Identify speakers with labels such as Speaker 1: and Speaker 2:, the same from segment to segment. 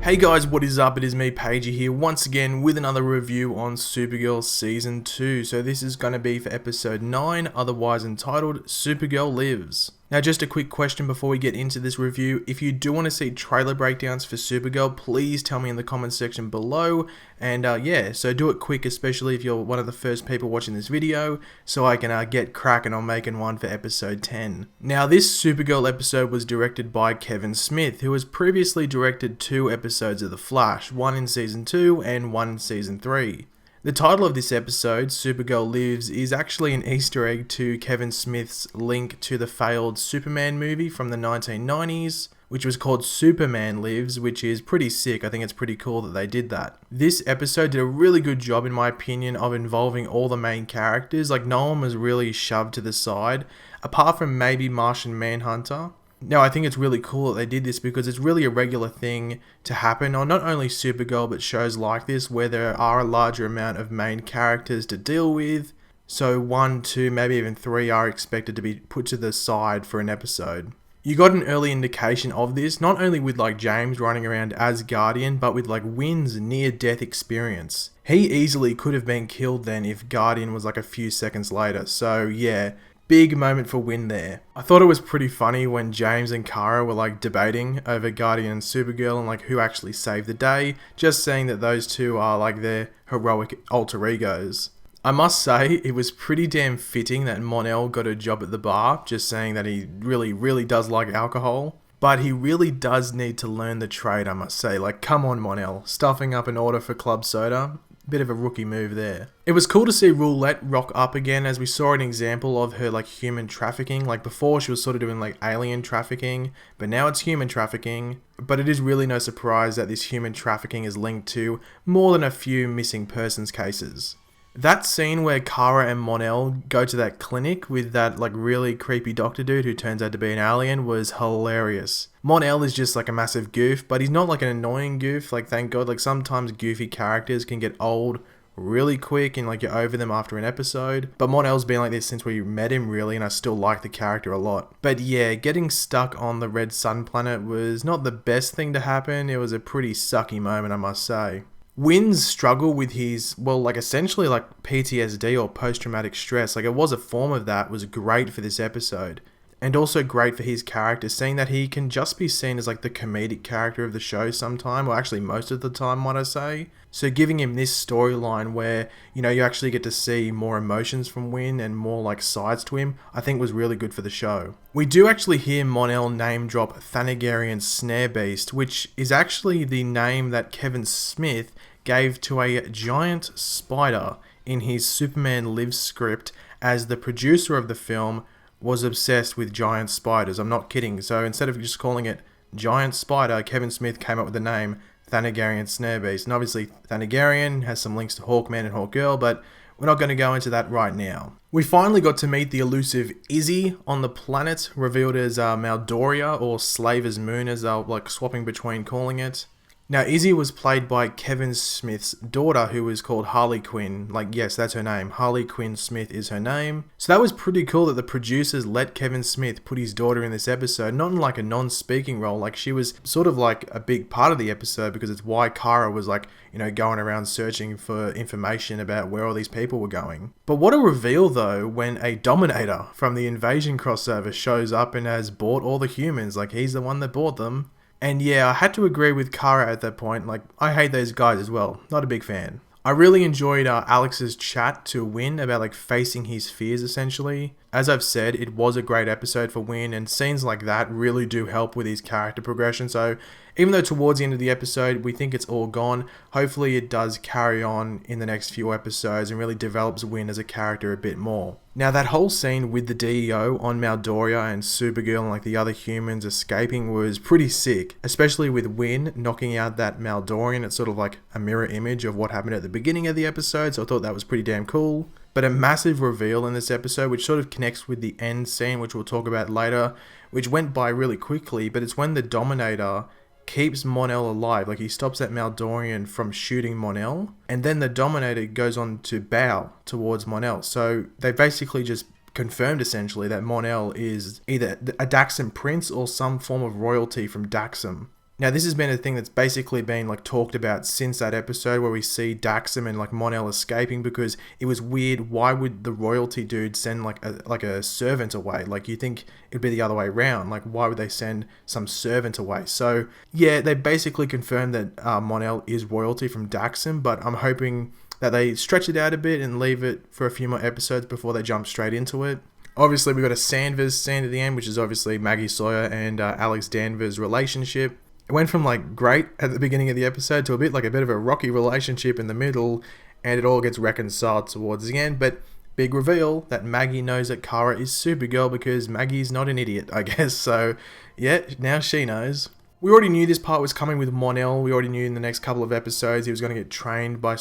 Speaker 1: Hey guys, what is up? It is me, Pagey here, once again with another review on Supergirl Season 2. So this is going to be for episode 9, otherwise entitled Supergirl Lives. Now just a quick question before we get into this review. If you do want to see trailer breakdowns for Supergirl, please tell me in the comments section below. And yeah, so do it quick, especially if you're one of the first people watching this video, so I can get cracking on making one for episode 10. Now this Supergirl episode was directed by Kevin Smith, who has previously directed 2 episodes of The Flash, one in season 2 and one in season 3. The title of this episode, Supergirl Lives, is actually an Easter egg to Kevin Smith's link to the failed Superman movie from the 1990s, which was called Superman Lives, which is pretty sick. I think it's pretty cool that they did that. This episode did a really good job, in my opinion, of involving all the main characters. Like, no one was really shoved to the side, apart from maybe Martian Manhunter. Now, I think it's really cool that they did this because it's really a regular thing to happen on not only Supergirl but shows like this where there are a larger amount of main characters to deal with. So 1, 2, maybe even 3 are expected to be put to the side for an episode. You got an early indication of this, not only with like James running around as Guardian, but with like Wynn's near-death experience. He easily could have been killed then if Guardian was like a few seconds later, so yeah. Big moment for Wynn there. I thought it was pretty funny when James and Kara were like debating over Guardian and Supergirl and like who actually saved the day, just saying that those two are like their heroic alter egos. I must say, it was pretty damn fitting that Mon-El got a job at the bar, just saying that he really does like alcohol. But he really does need to learn the trade, I must say. Like, come on, Mon-El, stuffing up an order for club soda. Bit of a rookie move there. It was cool to see Roulette rock up again, as we saw an example of her like human trafficking. Like before she was sort of doing like alien trafficking, but now it's human trafficking. But it is really no surprise that this human trafficking is linked to more than a few missing persons cases. That scene where Kara and Mon-El go to that clinic with that like really creepy doctor dude who turns out to be an alien was hilarious. Mon-El is just like a massive goof, but he's not like an annoying goof, like thank god. Like sometimes goofy characters can get old really quick and like you're over them after an episode. But Mon-El's been like this since we met him really, and I still like the character a lot. But yeah, getting stuck on the Red Sun planet was not the best thing to happen. It was a pretty sucky moment, I must say. Wynn's struggle with his, well, like essentially like PTSD or post-traumatic stress, like it was a form of that, was great for this episode. And also great for his character, seeing that he can just be seen as like the comedic character of the show sometime, or actually most of the time, might I say. So giving him this storyline where, you know, you actually get to see more emotions from Wynn and more like sides to him, I think was really good for the show. We do actually hear Mon-El name drop Thanagarian's Snare Beast, which is actually the name that Kevin Smith gave to a giant spider in his Superman Lives script, as the producer of the film was obsessed with giant spiders. I'm not kidding. So instead of just calling it Giant Spider, Kevin Smith came up with the name Thanagarian Snare Beast. And obviously Thanagarian has some links to Hawkman and Hawkgirl, but we're not going to go into that right now. We finally got to meet the elusive Izzy on the planet, revealed as Doria, or Slaver's Moon as they're like swapping between calling it. Now, Izzy was played by Kevin Smith's daughter, who was called Harley Quinn. Like, yes, that's her name. Harley Quinn Smith is her name. So that was pretty cool that the producers let Kevin Smith put his daughter in this episode, not in like a non-speaking role. Like, she was sort of like a big part of the episode because it's why Kara was like, you know, going around searching for information about where all these people were going. But what a reveal, though, when a Dominator from the Invasion crossover shows up and has bought all the humans. Like, he's the one that bought them. And yeah, I had to agree with Kara at that point. Like, I hate those guys as well. Not a big fan. I really enjoyed Alex's chat to Wynn about like facing his fears essentially. As I've said, it was a great episode for Wynn, and scenes like that really do help with his character progression. So even though towards the end of the episode we think it's all gone, hopefully it does carry on in the next few episodes and really develops Wynn as a character a bit more. Now that whole scene with the DEO on Doria and Supergirl and like the other humans escaping was pretty sick, especially with Wynn knocking out that Maldorian. It's sort of like a mirror image of what happened at the beginning of the episode, so I thought that was pretty damn cool. But a massive reveal in this episode, which sort of connects with the end scene, which we'll talk about later, which went by really quickly, but it's when the Dominator keeps Monell alive. Like, he stops that Maldorian from shooting Monell, and then the Dominator goes on to bow towards Monell. So they basically just confirmed essentially that Monell is either a Daxam prince or some form of royalty from Daxam. Now, this has been a thing that's basically been like talked about since that episode where we see Daxam and like Mon-El escaping, because it was weird. Why would the royalty dude send like a servant away? Like, you think it'd be the other way around. Like, why would they send some servant away? So yeah, they basically confirmed that Mon-El is royalty from Daxam, but I'm hoping that they stretch it out a bit and leave it for a few more episodes before they jump straight into it. Obviously, we got a Danvers scene at the end, which is obviously Maggie Sawyer and Alex Danvers' relationship. It went from like great at the beginning of the episode to a bit of a rocky relationship in the middle, and it all gets reconciled towards the end. But big reveal that Maggie knows that Kara is Supergirl, because Maggie's not an idiot, I guess. So yeah, now she knows. We already knew this part was coming with Mon-El. We already knew in the next couple of episodes he was going to get trained by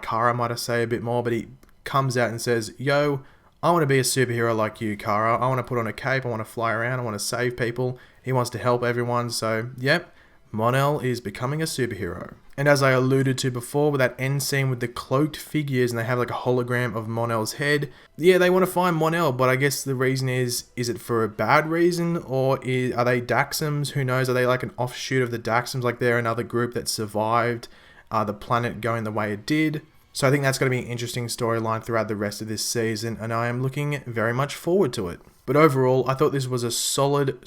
Speaker 1: Kara, might I say a bit more. But he comes out and says, "Yo, I want to be a superhero like you, Kara. I want to put on a cape. I want to fly around. I want to save people." He wants to help everyone. So, yep, Mon-El is becoming a superhero. And as I alluded to before, with that end scene with the cloaked figures and they have like a hologram of Mon-El's head, yeah, they want to find Mon-El, but I guess the reason is it for a bad reason, or are they Daxams? Who knows? Are they like an offshoot of the Daxams? Like they're another group that survived the planet going the way it did? So I think that's going to be an interesting storyline throughout the rest of this season, and I am looking very much forward to it. But overall, I thought this was a solid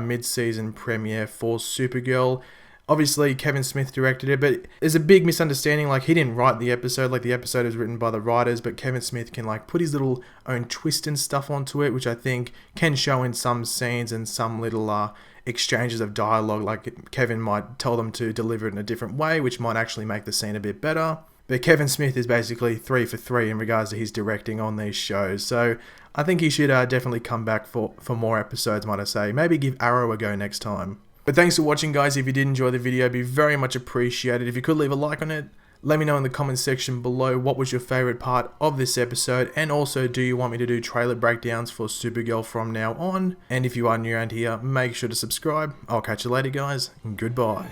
Speaker 1: mid-season premiere for Supergirl. Obviously, Kevin Smith directed it, but there's a big misunderstanding. Like, he didn't write the episode. Like, the episode is written by the writers, but Kevin Smith can like put his little own twist and stuff onto it, which I think can show in some scenes and some little exchanges of dialogue. Like, Kevin might tell them to deliver it in a different way, which might actually make the scene a bit better. But Kevin Smith is basically 3 for 3 in regards to his directing on these shows. So I think he should definitely come back for more episodes, might I say. Maybe give Arrow a go next time. But thanks for watching, guys. If you did enjoy the video, it'd be very much appreciated. If you could leave a like on it, let me know in the comments section below what was your favourite part of this episode. And also, do you want me to do trailer breakdowns for Supergirl from now on? And if you are new around here, make sure to subscribe. I'll catch you later, guys. Goodbye.